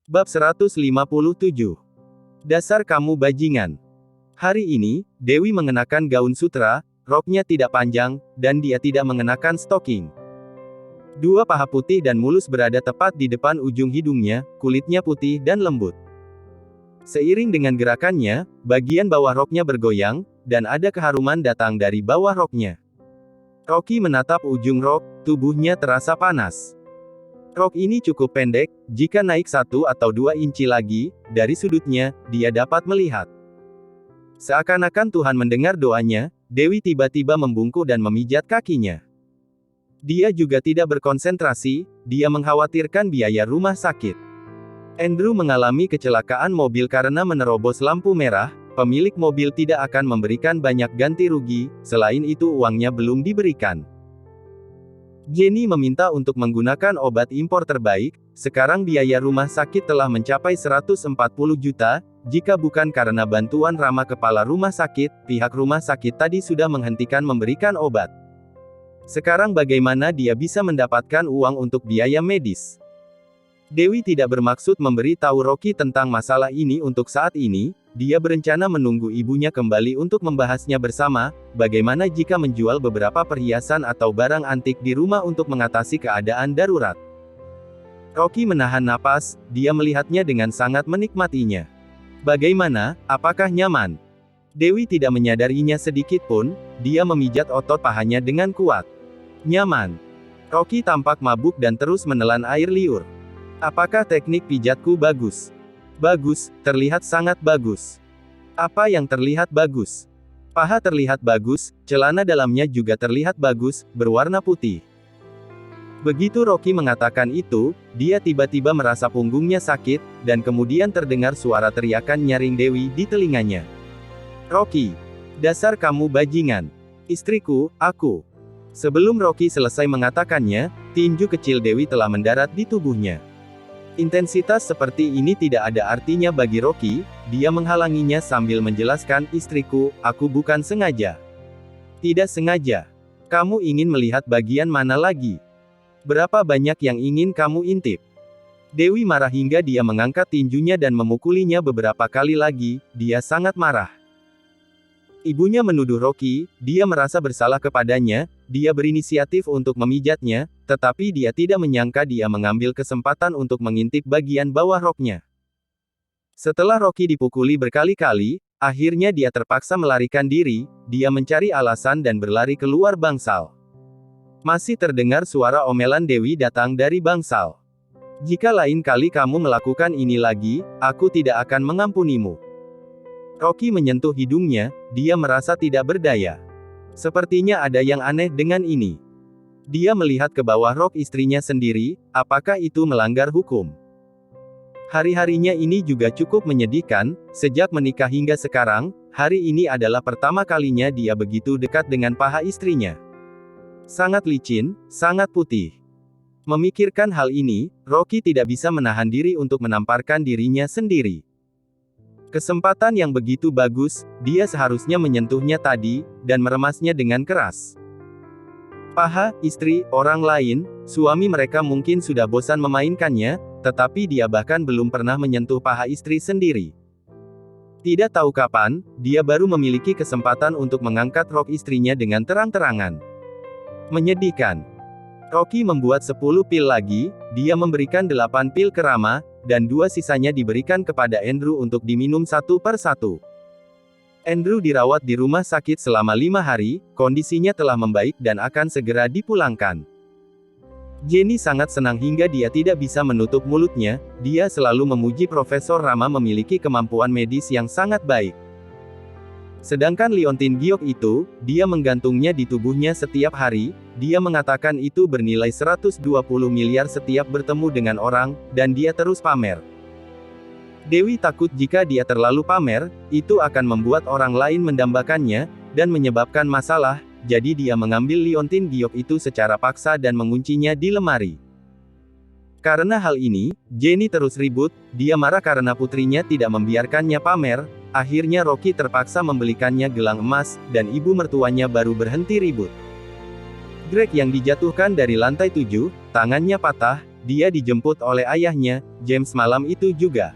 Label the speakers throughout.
Speaker 1: Bab 157. Dasar kamu bajingan. Hari ini, Dewi mengenakan gaun sutra, roknya tidak panjang, dan dia tidak mengenakan stoking. Dua paha putih dan mulus berada tepat di depan ujung hidungnya, kulitnya putih dan lembut. Seiring dengan gerakannya, bagian bawah roknya bergoyang, dan ada keharuman datang dari bawah roknya. Rocky menatap ujung rok, tubuhnya terasa panas. Rok ini cukup pendek, jika naik 1 atau 2 inci lagi, dari sudutnya, dia dapat melihat. Seakan-akan Tuhan mendengar doanya, Dewi tiba-tiba membungkuk dan memijat kakinya. Dia juga tidak berkonsentrasi, dia mengkhawatirkan biaya rumah sakit. Andrew mengalami kecelakaan mobil karena menerobos lampu merah, pemilik mobil tidak akan memberikan banyak ganti rugi, selain itu uangnya belum diberikan. Jenny meminta untuk menggunakan obat impor terbaik, sekarang biaya rumah sakit telah mencapai 140 juta, jika bukan karena bantuan Rama kepala rumah sakit, pihak rumah sakit tadi sudah menghentikan memberikan obat. Sekarang bagaimana dia bisa mendapatkan uang untuk biaya medis? Dewi tidak bermaksud memberi tahu Rocky tentang masalah ini untuk saat ini, dia berencana menunggu ibunya kembali untuk membahasnya bersama, bagaimana jika menjual beberapa perhiasan atau barang antik di rumah untuk mengatasi keadaan darurat. Rocky menahan napas, dia melihatnya dengan sangat menikmatinya. Bagaimana, apakah nyaman? Dewi tidak menyadarinya sedikit pun, dia memijat otot pahanya dengan kuat. Nyaman. Rocky tampak mabuk dan terus menelan air liur. Apakah teknik pijatku bagus? Bagus, terlihat sangat bagus. Apa yang terlihat bagus? Paha terlihat bagus, celana dalamnya juga terlihat bagus, berwarna putih. Begitu Rocky mengatakan itu, dia tiba-tiba merasa punggungnya sakit, dan kemudian terdengar suara teriakan nyaring Dewi di telinganya. Rocky! Dasar kamu bajingan! Istriku, aku! Sebelum Rocky selesai mengatakannya, tinju kecil Dewi telah mendarat di tubuhnya. Intensitas seperti ini tidak ada artinya bagi Rocky, dia menghalanginya sambil menjelaskan, istriku, aku bukan sengaja. Tidak sengaja. Kamu ingin melihat bagian mana lagi? Berapa banyak yang ingin kamu intip? Dewi marah hingga dia mengangkat tinjunya dan memukulinya beberapa kali lagi, dia sangat marah. Ibunya menuduh Rocky, dia merasa bersalah kepadanya, dia berinisiatif untuk memijatnya, tetapi dia tidak menyangka dia mengambil kesempatan untuk mengintip bagian bawah roknya. Setelah Rocky dipukuli berkali-kali, akhirnya dia terpaksa melarikan diri, dia mencari alasan dan berlari keluar bangsal. Masih terdengar suara omelan Dewi datang dari bangsal. Jika lain kali kamu melakukan ini lagi, aku tidak akan mengampunimu. Rocky menyentuh hidungnya, dia merasa tidak berdaya. Sepertinya ada yang aneh dengan ini. Dia melihat ke bawah rok istrinya sendiri, apakah itu melanggar hukum? Hari-harinya ini juga cukup menyedihkan, sejak menikah hingga sekarang, hari ini adalah pertama kalinya dia begitu dekat dengan paha istrinya. Sangat licin, sangat putih. Memikirkan hal ini, Rocky tidak bisa menahan diri untuk menamparkan dirinya sendiri. Kesempatan yang begitu bagus, dia seharusnya menyentuhnya tadi, dan meremasnya dengan keras. Paha, istri, orang lain, suami mereka mungkin sudah bosan memainkannya, tetapi dia bahkan belum pernah menyentuh paha istri sendiri. Tidak tahu kapan, dia baru memiliki kesempatan untuk mengangkat rok istrinya dengan terang-terangan. Menyedihkan. Rocky membuat 10 pil lagi, dia memberikan 8 pil ke Rama, dan 2 sisanya diberikan kepada Andrew untuk diminum satu per satu. Andrew dirawat di rumah sakit selama 5 hari, kondisinya telah membaik dan akan segera dipulangkan. Jenny sangat senang hingga dia tidak bisa menutup mulutnya, dia selalu memuji Profesor Rama memiliki kemampuan medis yang sangat baik. Sedangkan liontin giok itu, dia menggantungnya di tubuhnya setiap hari, dia mengatakan itu bernilai 120 miliar setiap bertemu dengan orang, dan dia terus pamer. Dewi takut jika dia terlalu pamer, itu akan membuat orang lain mendambakannya, dan menyebabkan masalah, jadi dia mengambil liontin giok itu secara paksa dan menguncinya di lemari. Karena hal ini, Jenny terus ribut, dia marah karena putrinya tidak membiarkannya pamer, akhirnya Rocky terpaksa membelikannya gelang emas, dan ibu mertuanya baru berhenti ribut. Greg yang dijatuhkan dari lantai 7, tangannya patah, dia dijemput oleh ayahnya, James malam itu juga.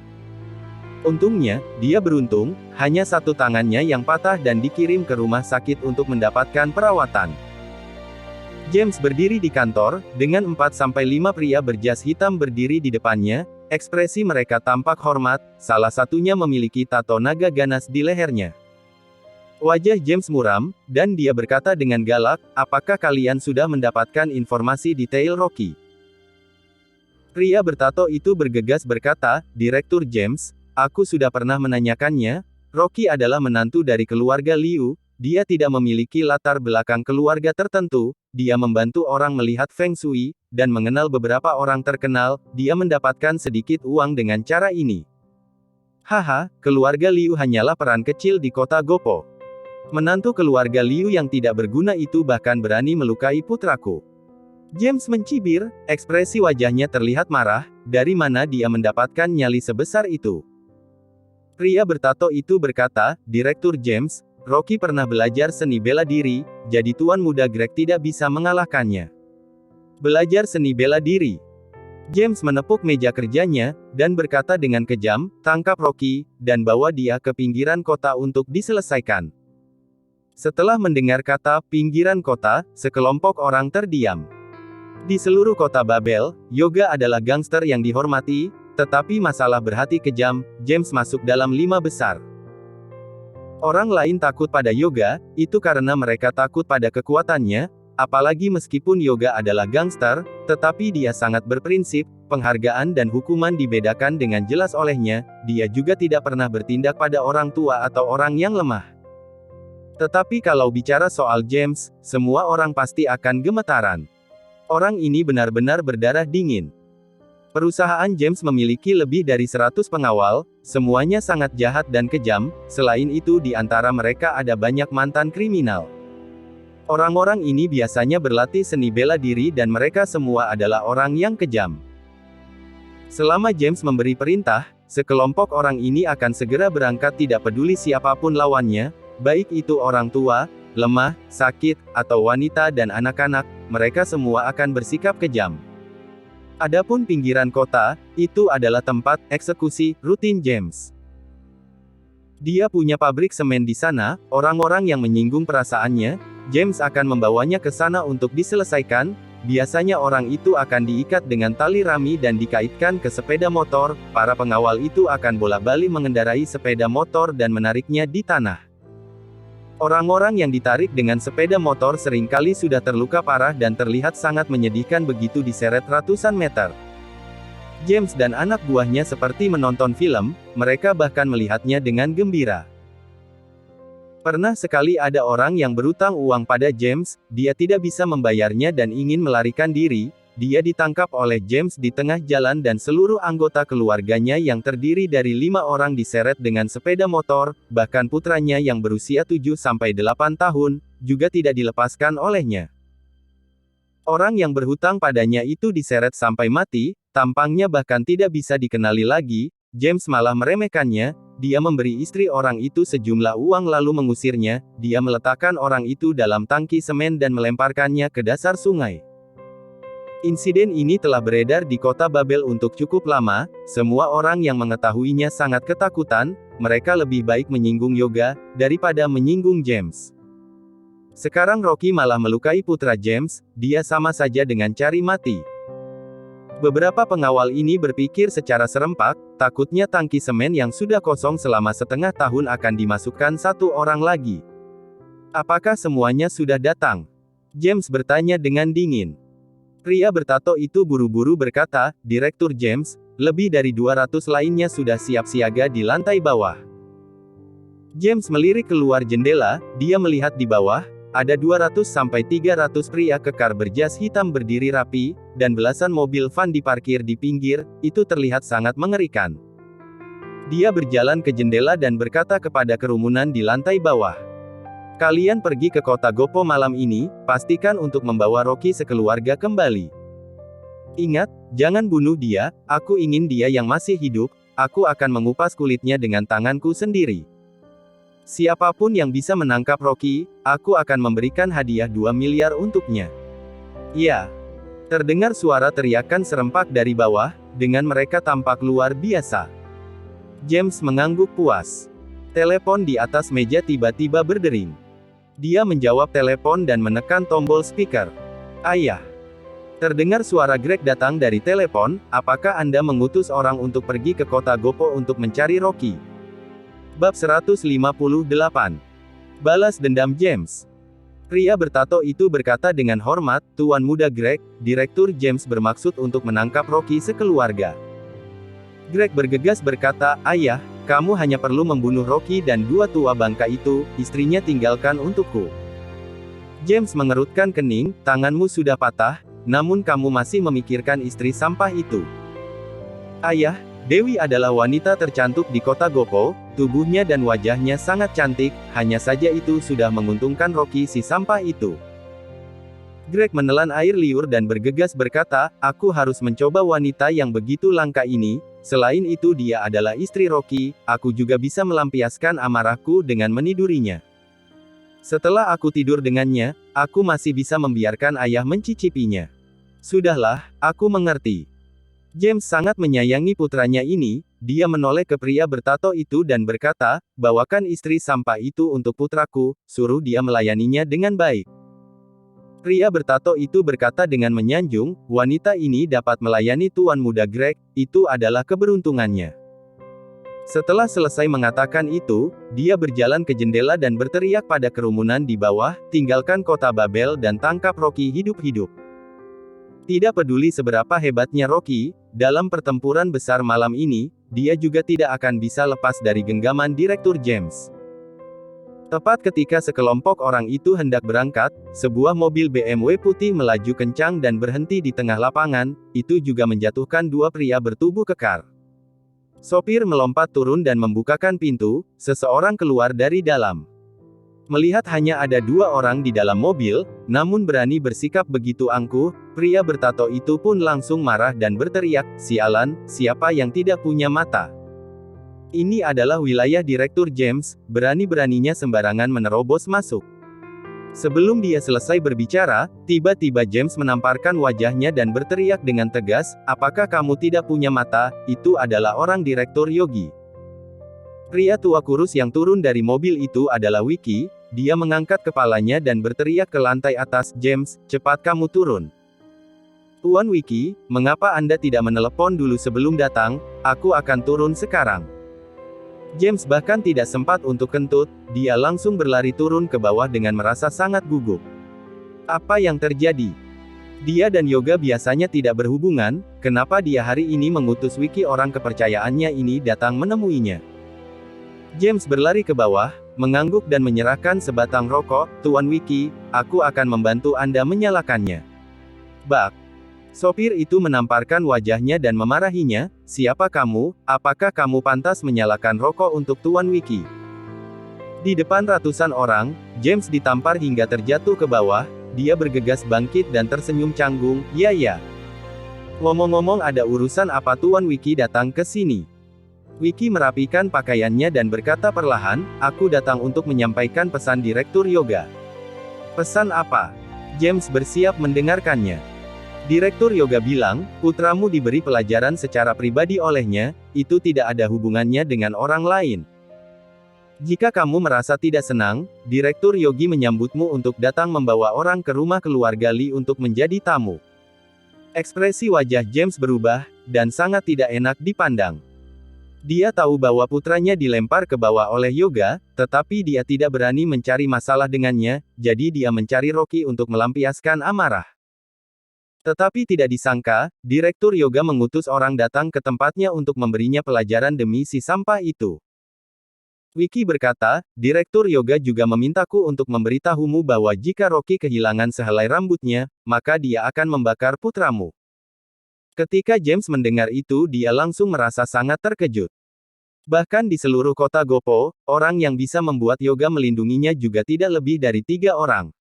Speaker 1: Untungnya, dia beruntung, hanya satu tangannya yang patah dan dikirim ke rumah sakit untuk mendapatkan perawatan. James berdiri di kantor, dengan 4-5 pria berjas hitam berdiri di depannya, ekspresi mereka tampak hormat, salah satunya memiliki tato naga ganas di lehernya. Wajah James muram, dan dia berkata dengan galak, "Apakah kalian sudah mendapatkan informasi detail Rocky?" Pria bertato itu bergegas berkata, "Direktur James, aku sudah pernah menanyakannya. Rocky adalah menantu dari keluarga Liu, dia tidak memiliki latar belakang keluarga tertentu, dia membantu orang melihat Feng Shui, dan mengenal beberapa orang terkenal, dia mendapatkan sedikit uang dengan cara ini. Haha, keluarga Liu hanyalah peran kecil di kota Gopo. Menantu keluarga Liu yang tidak berguna itu bahkan berani melukai putraku." James mencibir, ekspresi wajahnya terlihat marah, dari mana dia mendapatkan nyali sebesar itu. Pria bertato itu berkata, "Direktur James, Rocky pernah belajar seni bela diri, jadi tuan muda Greg tidak bisa mengalahkannya." Belajar seni bela diri. James menepuk meja kerjanya, dan berkata dengan kejam, "Tangkap Rocky, dan bawa dia ke pinggiran kota untuk diselesaikan." Setelah mendengar kata "pinggiran kota", sekelompok orang terdiam. Di seluruh kota Babel, Yoga adalah gangster yang dihormati, tetapi masalah berhati kejam, James masuk dalam 5 besar. Orang lain takut pada Yoga, itu karena mereka takut pada kekuatannya, apalagi meskipun Yoga adalah gangster, tetapi dia sangat berprinsip, penghargaan dan hukuman dibedakan dengan jelas olehnya, dia juga tidak pernah bertindak pada orang tua atau orang yang lemah. Tetapi kalau bicara soal James, semua orang pasti akan gemetaran. Orang ini benar-benar berdarah dingin. Perusahaan James memiliki lebih dari 100 pengawal, semuanya sangat jahat dan kejam, selain itu di antara mereka ada banyak mantan kriminal. Orang-orang ini biasanya berlatih seni bela diri dan mereka semua adalah orang yang kejam. Selama James memberi perintah, sekelompok orang ini akan segera berangkat tidak peduli siapapun lawannya, baik itu orang tua, lemah, sakit, atau wanita dan anak-anak, mereka semua akan bersikap kejam. Adapun pinggiran kota, itu adalah tempat eksekusi rutin James. Dia punya pabrik semen di sana, orang-orang yang menyinggung perasaannya, James akan membawanya ke sana untuk diselesaikan, biasanya orang itu akan diikat dengan tali rami dan dikaitkan ke sepeda motor, para pengawal itu akan bolak-balik mengendarai sepeda motor dan menariknya di tanah. Orang-orang yang ditarik dengan sepeda motor seringkali sudah terluka parah dan terlihat sangat menyedihkan begitu diseret ratusan meter. James dan anak buahnya seperti menonton film, mereka bahkan melihatnya dengan gembira. Pernah sekali ada orang yang berutang uang pada James, dia tidak bisa membayarnya dan ingin melarikan diri, dia ditangkap oleh James di tengah jalan dan seluruh anggota keluarganya yang terdiri dari 5 orang diseret dengan sepeda motor, bahkan putranya yang berusia 7-8 tahun, juga tidak dilepaskan olehnya. Orang yang berhutang padanya itu diseret sampai mati, tampangnya bahkan tidak bisa dikenali lagi, James malah meremehkannya, dia memberi istri orang itu sejumlah uang lalu mengusirnya, dia meletakkan orang itu dalam tangki semen dan melemparkannya ke dasar sungai. Insiden ini telah beredar di kota Babel untuk cukup lama, semua orang yang mengetahuinya sangat ketakutan, mereka lebih baik menyinggung Yoga, daripada menyinggung James. Sekarang Rocky malah melukai putra James, dia sama saja dengan cari mati. Beberapa pengawal ini berpikir secara serempak, takutnya tangki semen yang sudah kosong selama setengah tahun akan dimasukkan satu orang lagi. "Apakah semuanya sudah datang?" James bertanya dengan dingin. Pria bertato itu buru-buru berkata, "Direktur James, lebih dari 200 lainnya sudah siap siaga di lantai bawah." James melirik keluar jendela, dia melihat di bawah, ada 200-300 pria kekar berjas hitam berdiri rapi, dan belasan mobil van diparkir di pinggir, itu terlihat sangat mengerikan. Dia berjalan ke jendela dan berkata kepada kerumunan di lantai bawah, "Kalian pergi ke kota Gopo malam ini, pastikan untuk membawa Rocky sekeluarga kembali. Ingat, jangan bunuh dia, aku ingin dia yang masih hidup, aku akan mengupas kulitnya dengan tanganku sendiri. Siapapun yang bisa menangkap Rocky, aku akan memberikan hadiah 2 miliar untuknya." "Ya." Terdengar suara teriakan serempak dari bawah, dengan mereka tampak luar biasa. James mengangguk puas. Telepon di atas meja tiba-tiba berdering. Dia menjawab telepon dan menekan tombol speaker. Ayah. Terdengar suara Greg datang dari telepon, apakah Anda mengutus orang untuk pergi ke kota Gopo untuk mencari Rocky? Bab 158. Balas dendam James. Pria bertato itu berkata dengan hormat, Tuan Muda Greg, Direktur James bermaksud untuk menangkap Rocky sekeluarga. Greg bergegas berkata, Ayah, kamu hanya perlu membunuh Rocky dan dua tua bangka itu, istrinya tinggalkan untukku. James mengerutkan kening, tanganmu sudah patah, namun kamu masih memikirkan istri sampah itu. Ayah, Dewi adalah wanita tercantik di kota Gopo, tubuhnya dan wajahnya sangat cantik, hanya saja itu sudah menguntungkan Rocky si sampah itu. Greg menelan air liur dan bergegas berkata, aku harus mencoba wanita yang begitu langka ini, selain itu dia adalah istri Rocky, aku juga bisa melampiaskan amarahku dengan menidurinya. Setelah aku tidur dengannya, aku masih bisa membiarkan ayah mencicipinya. Sudahlah, aku mengerti. James sangat menyayangi putranya ini, dia menoleh ke pria bertato itu dan berkata, bawakan istri sampah itu untuk putraku, suruh dia melayaninya dengan baik. Pria bertato itu berkata dengan menyanjung, wanita ini dapat melayani Tuan Muda Greg, itu adalah keberuntungannya. Setelah selesai mengatakan itu, dia berjalan ke jendela dan berteriak pada kerumunan di bawah, tinggalkan kota Babel dan tangkap Rocky hidup-hidup. Tidak peduli seberapa hebatnya Rocky, dalam pertempuran besar malam ini, dia juga tidak akan bisa lepas dari genggaman Direktur James. Tepat ketika sekelompok orang itu hendak berangkat, sebuah mobil BMW putih melaju kencang dan berhenti di tengah lapangan, itu juga menjatuhkan dua pria bertubuh kekar. Sopir melompat turun dan membukakan pintu, seseorang keluar dari dalam. Melihat hanya ada dua orang di dalam mobil, namun berani bersikap begitu angkuh, pria bertato itu pun langsung marah dan berteriak, sialan, siapa yang tidak punya mata? Ini adalah wilayah Direktur James, berani-beraninya sembarangan menerobos masuk. Sebelum dia selesai berbicara, tiba-tiba James menamparkan wajahnya dan berteriak dengan tegas, apakah kamu tidak punya mata? Itu adalah orang Direktur Yogi. Pria tua kurus yang turun dari mobil itu adalah Wiki, dia mengangkat kepalanya dan berteriak ke lantai atas, James, cepat kamu turun. Tuan Wiki, mengapa Anda tidak menelepon dulu sebelum datang, aku akan turun sekarang. James bahkan tidak sempat untuk kentut, dia langsung berlari turun ke bawah dengan merasa sangat gugup. Apa yang terjadi? Dia dan Yoga biasanya tidak berhubungan, kenapa dia hari ini mengutus Wiki orang kepercayaannya ini datang menemuinya? James berlari ke bawah, mengangguk dan menyerahkan sebatang rokok, Tuan Wiki, aku akan membantu Anda menyalakannya. Bak. Sopir itu menamparkan wajahnya dan memarahinya, siapa kamu, apakah kamu pantas menyalakan rokok untuk Tuan Wiki? Di depan ratusan orang, James ditampar hingga terjatuh ke bawah, dia bergegas bangkit dan tersenyum canggung, ya. Ngomong-ngomong ada urusan apa Tuan Wiki datang ke sini? Wiki merapikan pakaiannya dan berkata perlahan, aku datang untuk menyampaikan pesan Direktur Yoga. Pesan apa? James bersiap mendengarkannya. Direktur Yoga bilang, putramu diberi pelajaran secara pribadi olehnya, itu tidak ada hubungannya dengan orang lain. Jika kamu merasa tidak senang, Direktur Yogi menyambutmu untuk datang membawa orang ke rumah keluarga Lee untuk menjadi tamu. Ekspresi wajah James berubah, dan sangat tidak enak dipandang. Dia tahu bahwa putranya dilempar ke bawah oleh Yoga, tetapi dia tidak berani mencari masalah dengannya, jadi dia mencari Rocky untuk melampiaskan amarah. Tetapi tidak disangka, Direktur Yoga mengutus orang datang ke tempatnya untuk memberinya pelajaran demi si sampah itu. Wiki berkata, Direktur Yoga juga memintaku untuk memberitahumu bahwa jika Rocky kehilangan sehelai rambutnya, maka dia akan membakar putramu. Ketika James mendengar itu dia langsung merasa sangat terkejut. Bahkan di seluruh kota Gopo, orang yang bisa membuat Yoga melindunginya juga tidak lebih dari 3 orang.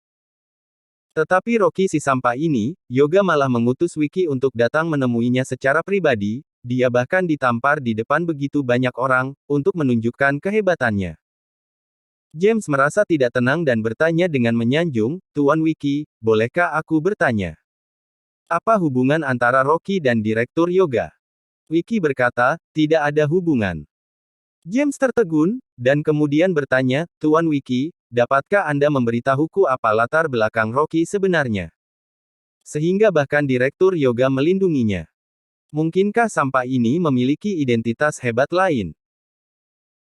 Speaker 1: Tetapi Rocky si sampah ini, Yoga malah mengutus Wiki untuk datang menemuinya secara pribadi, dia bahkan ditampar di depan begitu banyak orang, untuk menunjukkan kehebatannya. James merasa tidak tenang dan bertanya dengan menyanjung, Tuan Wiki, bolehkah aku bertanya? Apa hubungan antara Rocky dan Direktur Yoga? Wiki berkata, tidak ada hubungan. James tertegun, dan kemudian bertanya, Tuan Wiki, dapatkah Anda memberitahuku apa latar belakang Rocky sebenarnya? Sehingga bahkan Direktur Yoga melindunginya. Mungkinkah sampah ini memiliki identitas hebat lain?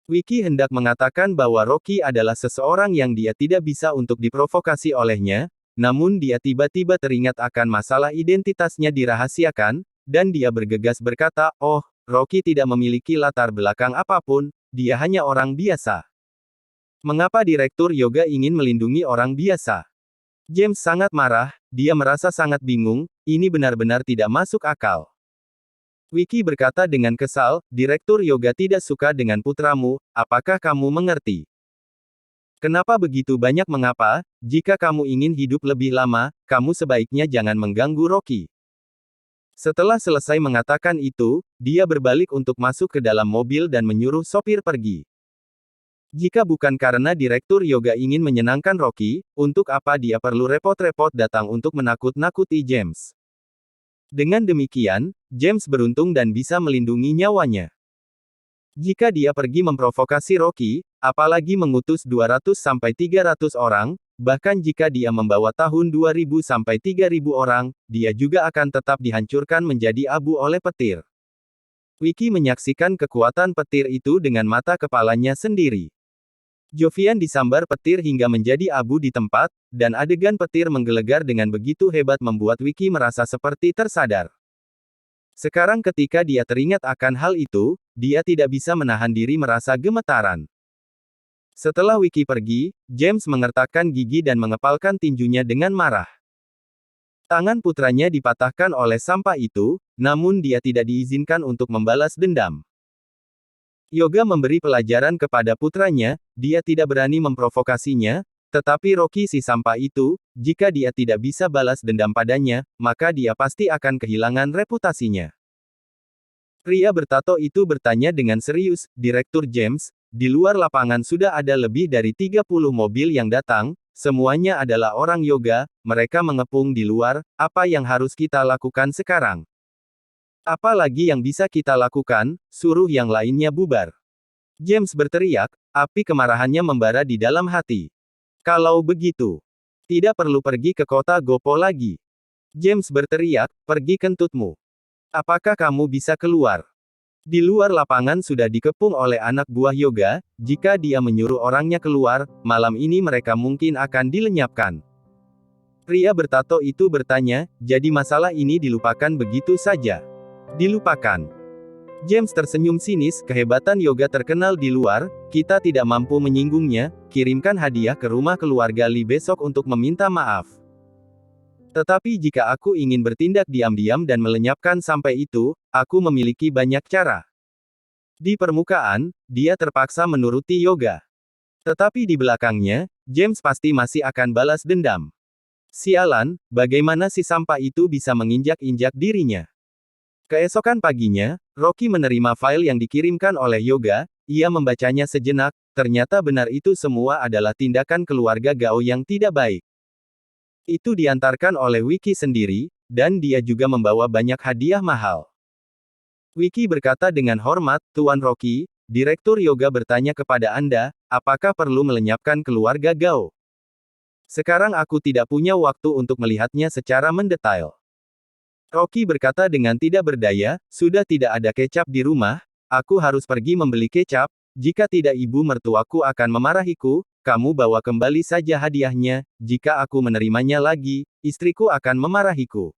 Speaker 1: Wiki hendak mengatakan bahwa Rocky adalah seseorang yang dia tidak bisa untuk diprovokasi olehnya, namun dia tiba-tiba teringat akan masalah identitasnya dirahasiakan, dan dia bergegas berkata, oh, Rocky tidak memiliki latar belakang apapun, dia hanya orang biasa. Mengapa Direktur Yoga ingin melindungi orang biasa? James sangat marah, dia merasa sangat bingung, ini benar-benar tidak masuk akal. Wiki berkata dengan kesal, Direktur Yoga tidak suka dengan putramu, apakah kamu mengerti? Kenapa begitu banyak mengapa, jika kamu ingin hidup lebih lama, kamu sebaiknya jangan mengganggu Rocky. Setelah selesai mengatakan itu, dia berbalik untuk masuk ke dalam mobil dan menyuruh sopir pergi. Jika bukan karena Direktur Yoga ingin menyenangkan Rocky, untuk apa dia perlu repot-repot datang untuk menakut-nakuti James? Dengan demikian, James beruntung dan bisa melindungi nyawanya. Jika dia pergi memprovokasi Rocky, apalagi mengutus 200-300 orang, bahkan jika dia membawa tahun 2000-3000 orang, dia juga akan tetap dihancurkan menjadi abu oleh petir. Wiki menyaksikan kekuatan petir itu dengan mata kepalanya sendiri. Jovian disambar petir hingga menjadi abu di tempat, dan adegan petir menggelegar dengan begitu hebat membuat Wiki merasa seperti tersadar. Sekarang ketika dia teringat akan hal itu, dia tidak bisa menahan diri merasa gemetaran. Setelah Wiki pergi, James mengertakkan gigi dan mengepalkan tinjunya dengan marah. Tangan putranya dipatahkan oleh sampah itu, namun dia tidak diizinkan untuk membalas dendam. Yoga memberi pelajaran kepada putranya, dia tidak berani memprovokasinya, tetapi Rocky si sampah itu, jika dia tidak bisa balas dendam padanya, maka dia pasti akan kehilangan reputasinya. Pria bertato itu bertanya dengan serius, Direktur James, di luar lapangan sudah ada lebih dari 30 mobil yang datang, semuanya adalah orang yoga, mereka mengepung di luar, apa yang harus kita lakukan sekarang? Apa lagi yang bisa kita lakukan, suruh yang lainnya bubar. James berteriak, api kemarahannya membara di dalam hati. Kalau begitu, tidak perlu pergi ke kota Gopo lagi. James berteriak, pergi kentutmu. Apakah kamu bisa keluar? Di luar lapangan sudah dikepung oleh anak buah Yoga, jika dia menyuruh orangnya keluar, malam ini mereka mungkin akan dilenyapkan. Pria bertato itu bertanya, jadi masalah ini dilupakan begitu saja? Dilupakan. James tersenyum sinis, kehebatan Yoga terkenal di luar, kita tidak mampu menyinggungnya, kirimkan hadiah ke rumah keluarga Lee besok untuk meminta maaf. Tetapi jika aku ingin bertindak diam-diam dan melenyapkan sampai itu, aku memiliki banyak cara. Di permukaan, dia terpaksa menuruti Yoga. Tetapi di belakangnya, James pasti masih akan balas dendam. Sialan, bagaimana si sampah itu bisa menginjak-injak dirinya? Keesokan paginya, Rocky menerima file yang dikirimkan oleh Yoga, ia membacanya sejenak, ternyata benar itu semua adalah tindakan keluarga Gao yang tidak baik. Itu diantarkan oleh Wiki sendiri, dan dia juga membawa banyak hadiah mahal. Wiki berkata dengan hormat, Tuan Rocky, Direktur Yoga bertanya kepada Anda, apakah perlu melenyapkan keluarga Gao? Sekarang aku tidak punya waktu untuk melihatnya secara mendetail. Rocky berkata dengan tidak berdaya, sudah tidak ada kecap di rumah, aku harus pergi membeli kecap, jika tidak ibu mertuaku akan memarahiku, kamu bawa kembali saja hadiahnya, jika aku menerimanya lagi, istriku akan memarahiku.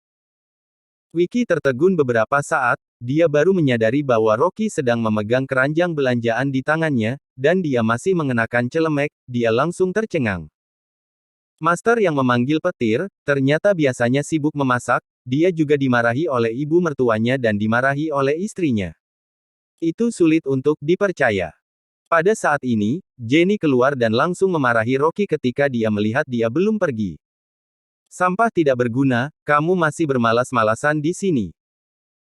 Speaker 1: Wiki tertegun beberapa saat, dia baru menyadari bahwa Rocky sedang memegang keranjang belanjaan di tangannya, dan dia masih mengenakan celemek, dia langsung tercengang. Master yang memanggil petir, ternyata biasanya sibuk memasak, dia juga dimarahi oleh ibu mertuanya dan dimarahi oleh istrinya. Itu sulit untuk dipercaya. Pada saat ini, Jenny keluar dan langsung memarahi Rocky ketika dia melihat dia belum pergi. Sampah tidak berguna, kamu masih bermalas-malasan di sini.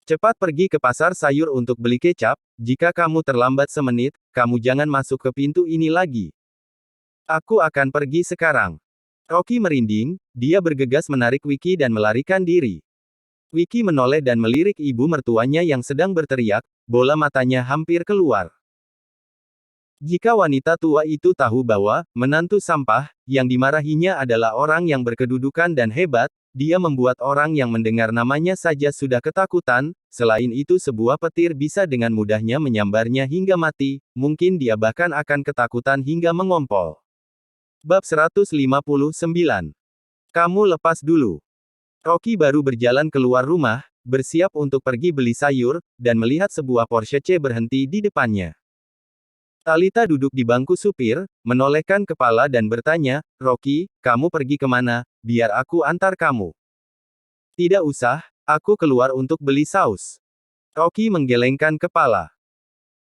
Speaker 1: Cepat pergi ke pasar sayur untuk beli kecap, jika kamu terlambat semenit, kamu jangan masuk ke pintu ini lagi. Aku akan pergi sekarang. Rocky merinding, dia bergegas menarik Wiki dan melarikan diri. Wiki menoleh dan melirik ibu mertuanya yang sedang berteriak, bola matanya hampir keluar. Jika wanita tua itu tahu bahwa menantu sampah yang dimarahinya adalah orang yang berkedudukan dan hebat, dia membuat orang yang mendengar namanya saja sudah ketakutan. Selain itu, sebuah petir bisa dengan mudahnya menyambarnya hingga mati, mungkin dia bahkan akan ketakutan hingga mengompol. Bab 159. Kamu lepas dulu. Rocky baru berjalan keluar rumah, bersiap untuk pergi beli sayur, dan melihat sebuah Porsche C berhenti di depannya. Talita duduk di bangku supir, menolehkan kepala dan bertanya, "Rocky, kamu pergi kemana? Biar aku antar kamu." "Tidak usah, aku keluar untuk beli saus." Rocky menggelengkan kepala.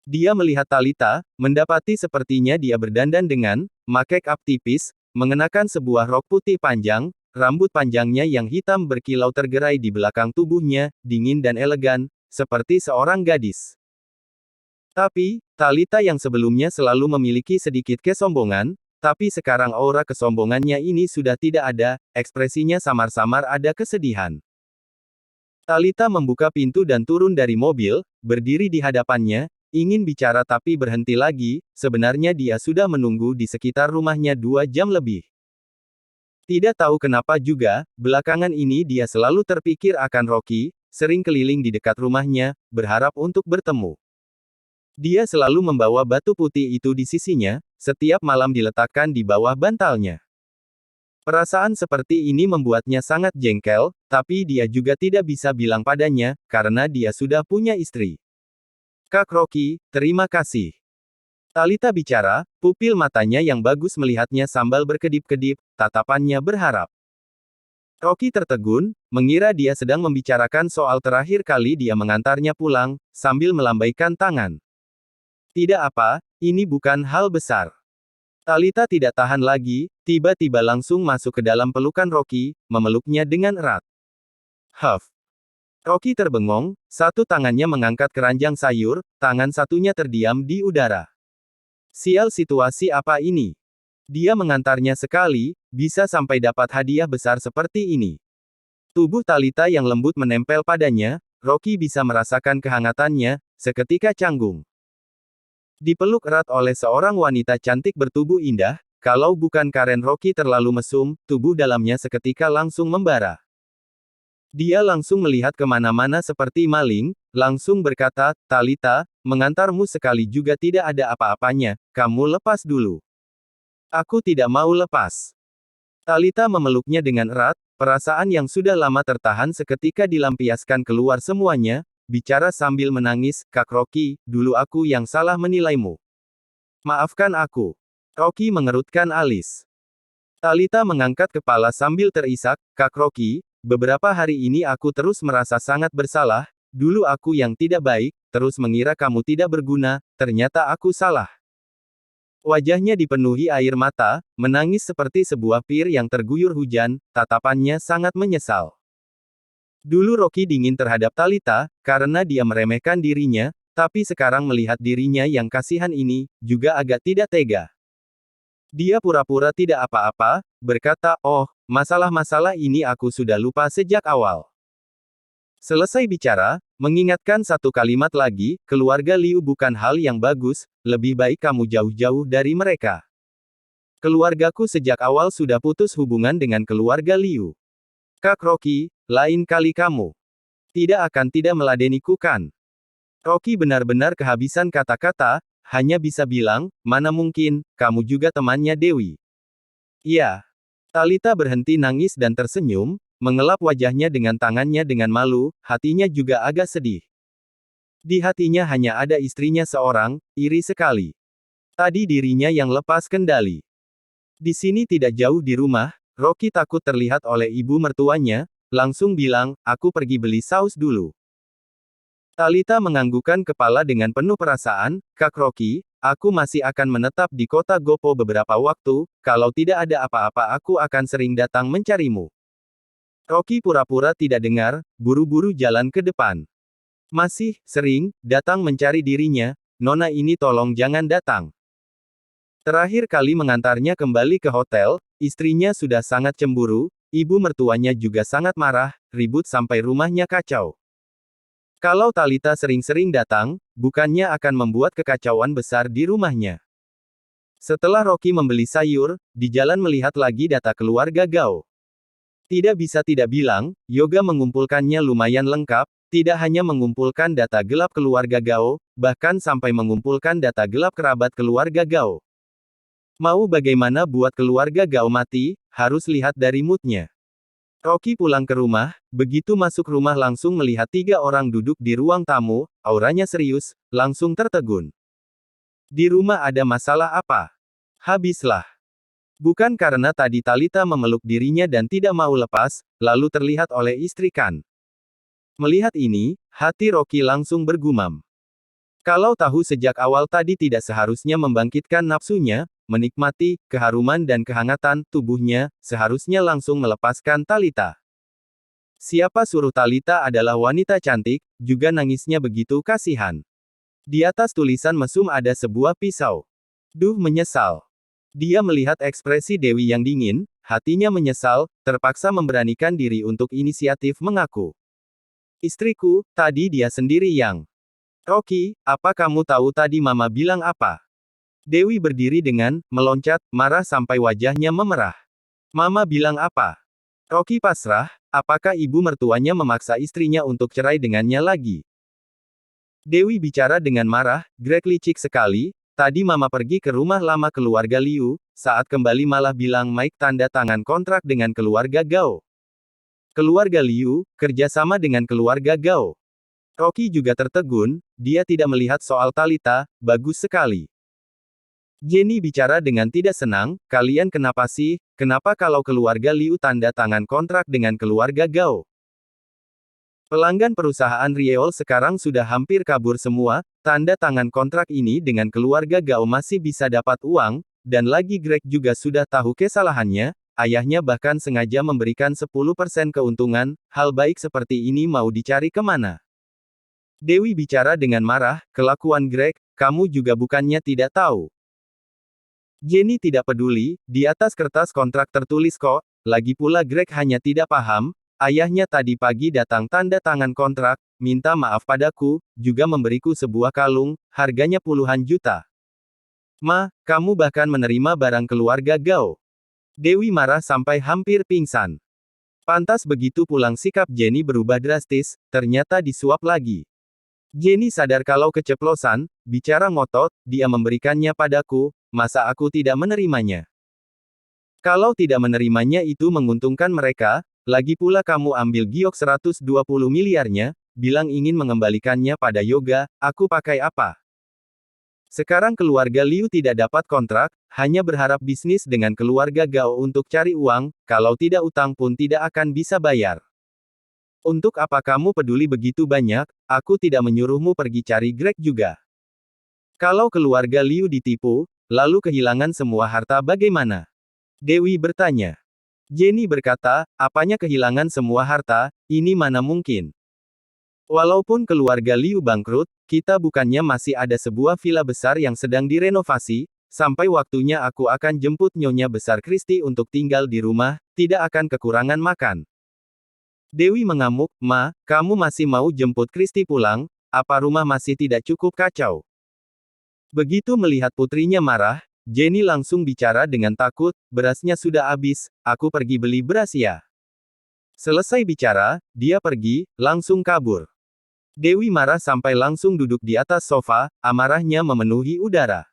Speaker 1: Dia melihat Talita, mendapati sepertinya dia berdandan dengan make up tipis, mengenakan sebuah rok putih panjang, rambut panjangnya yang hitam berkilau tergerai di belakang tubuhnya, dingin dan elegan, seperti seorang gadis. Tapi, Talita yang sebelumnya selalu memiliki sedikit kesombongan, tapi sekarang aura kesombongannya ini sudah tidak ada, ekspresinya samar-samar ada kesedihan. Talita membuka pintu dan turun dari mobil, berdiri di hadapannya, ingin bicara tapi berhenti lagi, sebenarnya dia sudah menunggu di sekitar rumahnya 2 jam lebih. Tidak tahu kenapa juga, belakangan ini dia selalu terpikir akan Rocky, sering keliling di dekat rumahnya, berharap untuk bertemu. Dia selalu membawa batu putih itu di sisinya, setiap malam diletakkan di bawah bantalnya. Perasaan seperti ini membuatnya sangat jengkel, tapi dia juga tidak bisa bilang padanya, karena dia sudah punya istri. "Kak Rocky, terima kasih." Talita bicara, pupil matanya yang bagus melihatnya sambil berkedip-kedip, tatapannya berharap. Rocky tertegun, mengira dia sedang membicarakan soal terakhir kali dia mengantarnya pulang, sambil melambaikan tangan. "Tidak apa, ini bukan hal besar." Talita tidak tahan lagi, tiba-tiba langsung masuk ke dalam pelukan Rocky, memeluknya dengan erat. "Huff." Rocky terbengong, satu tangannya mengangkat keranjang sayur, tangan satunya terdiam di udara. Sial, situasi apa ini? Dia mengantarnya sekali, bisa sampai dapat hadiah besar seperti ini. Tubuh Talita yang lembut menempel padanya, Rocky bisa merasakan kehangatannya, seketika canggung. Dipeluk erat oleh seorang wanita cantik bertubuh indah, kalau bukan Karen Rocky terlalu mesum, tubuh dalamnya seketika langsung membara. Dia langsung melihat kemana-mana seperti maling, langsung berkata, "Talita, mengantarmu sekali juga tidak ada apa-apanya, kamu lepas dulu." "Aku tidak mau lepas." Talita memeluknya dengan erat, perasaan yang sudah lama tertahan seketika dilampiaskan keluar semuanya, bicara sambil menangis, "Kak Rocky, dulu aku yang salah menilaimu. Maafkan aku." Rocky mengerutkan alis. Talita mengangkat kepala sambil terisak, "Kak Rocky, beberapa hari ini aku terus merasa sangat bersalah, dulu aku yang tidak baik, terus mengira kamu tidak berguna, ternyata aku salah." Wajahnya dipenuhi air mata, menangis seperti sebuah pir yang terguyur hujan, tatapannya sangat menyesal. Dulu Rocky dingin terhadap Talita, karena dia meremehkan dirinya, tapi sekarang melihat dirinya yang kasihan ini, juga agak tidak tega. Dia pura-pura tidak apa-apa, berkata, "Oh, masalah-masalah ini aku sudah lupa sejak awal." Selesai bicara, mengingatkan satu kalimat lagi, "Keluarga Liu bukan hal yang bagus, lebih baik kamu jauh-jauh dari mereka." "Keluargaku sejak awal sudah putus hubungan dengan keluarga Liu. Kak Rocky, lain kali kamu tidak tidak meladeniku kan?" Rocky benar-benar kehabisan kata-kata, hanya bisa bilang, "Mana mungkin, kamu juga temannya Dewi." "Iya." Talita berhenti nangis dan tersenyum, mengelap wajahnya dengan tangannya dengan malu, hatinya juga agak sedih. Di hatinya hanya ada istrinya seorang, iri sekali. Tadi dirinya yang lepas kendali. Di sini tidak jauh di rumah, Rocky takut terlihat oleh ibu mertuanya, langsung bilang, "Aku pergi beli saus dulu." Talita menganggukkan kepala dengan penuh perasaan, "Kak Rocky, aku masih akan menetap di kota Gopo beberapa waktu, kalau tidak ada apa-apa aku akan sering datang mencarimu." Rocky pura-pura tidak dengar, buru-buru jalan ke depan. "Masih, sering, datang mencari dirinya, Nona ini tolong jangan datang." Terakhir kali mengantarnya kembali ke hotel, istrinya sudah sangat cemburu, ibu mertuanya juga sangat marah, ribut sampai rumahnya kacau. Kalau Talita sering-sering datang, bukannya akan membuat kekacauan besar di rumahnya. Setelah Rocky membeli sayur, di jalan melihat lagi data keluarga Gao. Tidak bisa tidak bilang, Yoga mengumpulkannya lumayan lengkap, tidak hanya mengumpulkan data gelap keluarga Gao, bahkan sampai mengumpulkan data gelap kerabat keluarga Gao. Mau bagaimana buat keluarga Gao mati, harus lihat dari moodnya. Rocky pulang ke rumah, begitu masuk rumah langsung melihat 3 orang duduk di ruang tamu, auranya serius, langsung tertegun. Di rumah ada masalah apa? Habislah. Bukan karena tadi Talita memeluk dirinya dan tidak mau lepas, lalu terlihat oleh istri kan. Melihat ini, hati Rocky langsung bergumam. Kalau tahu sejak awal tadi tidak seharusnya membangkitkan nafsunya, menikmati keharuman dan kehangatan tubuhnya, seharusnya langsung melepaskan Talita. Siapa suruh Talita adalah wanita cantik, juga nangisnya begitu kasihan. Di atas tulisan mesum ada sebuah pisau. Duh, menyesal. Dia melihat ekspresi Dewi yang dingin, hatinya menyesal, terpaksa memberanikan diri untuk inisiatif mengaku. Istriku, tadi dia sendiri yang... Rocky, apa kamu tahu tadi Mama bilang apa? Dewi berdiri dengan, meloncat, marah sampai wajahnya memerah. Mama bilang apa? Rocky pasrah, apakah ibu mertuanya memaksa istrinya untuk cerai dengannya lagi? Dewi bicara dengan marah, Greg licik sekali, tadi Mama pergi ke rumah lama keluarga Liu, saat kembali malah bilang Mike tanda tangan kontrak dengan keluarga Gao. Keluarga Liu, kerjasama dengan keluarga Gao. Rocky juga tertegun, dia tidak melihat soal Talita, bagus sekali. Jenny bicara dengan tidak senang, kalian kenapa sih, kenapa kalau keluarga Liu tanda tangan kontrak dengan keluarga Gao? Pelanggan perusahaan Rieol sekarang sudah hampir kabur semua, tanda tangan kontrak ini dengan keluarga Gao masih bisa dapat uang, dan lagi Greg juga sudah tahu kesalahannya, ayahnya bahkan sengaja memberikan 10% keuntungan, hal baik seperti ini mau dicari kemana? Dewi bicara dengan marah, kelakuan Greg, kamu juga bukannya tidak tahu. Jenny tidak peduli, di atas kertas kontrak tertulis kok, lagi pula Greg hanya tidak paham, ayahnya tadi pagi datang tanda tangan kontrak, minta maaf padaku, juga memberiku sebuah kalung, harganya puluhan juta. Ma, kamu bahkan menerima barang keluarga Gao. Dewi marah sampai hampir pingsan. Pantas begitu pulang sikap Jenny berubah drastis, ternyata disuap lagi. Jenny sadar kalau keceplosan, bicara ngotot, dia memberikannya padaku, masa aku tidak menerimanya? Kalau tidak menerimanya itu menguntungkan mereka, lagi pula kamu ambil giok 120 miliarnya, bilang ingin mengembalikannya pada Yoga, aku pakai apa? Sekarang keluarga Liu tidak dapat kontrak, hanya berharap bisnis dengan keluarga Gao untuk cari uang, kalau tidak utang pun tidak akan bisa bayar. Untuk apa kamu peduli begitu banyak, aku tidak menyuruhmu pergi cari Greg juga. Kalau keluarga Liu ditipu, lalu kehilangan semua harta bagaimana? Dewi bertanya. Jenny berkata, apanya kehilangan semua harta, ini mana mungkin. Walaupun keluarga Liu bangkrut, kita bukannya masih ada sebuah villa besar yang sedang direnovasi, sampai waktunya aku akan jemput Nyonya Besar Kristi untuk tinggal di rumah, tidak akan kekurangan makan. Dewi mengamuk, Ma, kamu masih mau jemput Kristi pulang, apa rumah masih tidak cukup kacau? Begitu melihat putrinya marah, Jenny langsung bicara dengan takut, berasnya sudah habis, aku pergi beli beras ya. Selesai bicara, dia pergi, langsung kabur. Dewi marah sampai langsung duduk di atas sofa, amarahnya memenuhi udara.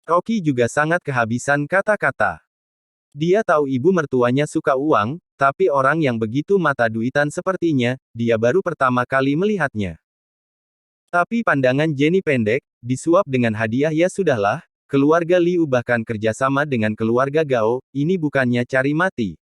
Speaker 1: Rocky juga sangat kehabisan kata-kata. Dia tahu ibu mertuanya suka uang, tapi orang yang begitu mata duitan sepertinya, dia baru pertama kali melihatnya. Tapi pandangan Jenny pendek, disuap dengan hadiah ya sudahlah, keluarga Liu bahkan kerjasama dengan keluarga Gao, ini bukannya cari mati.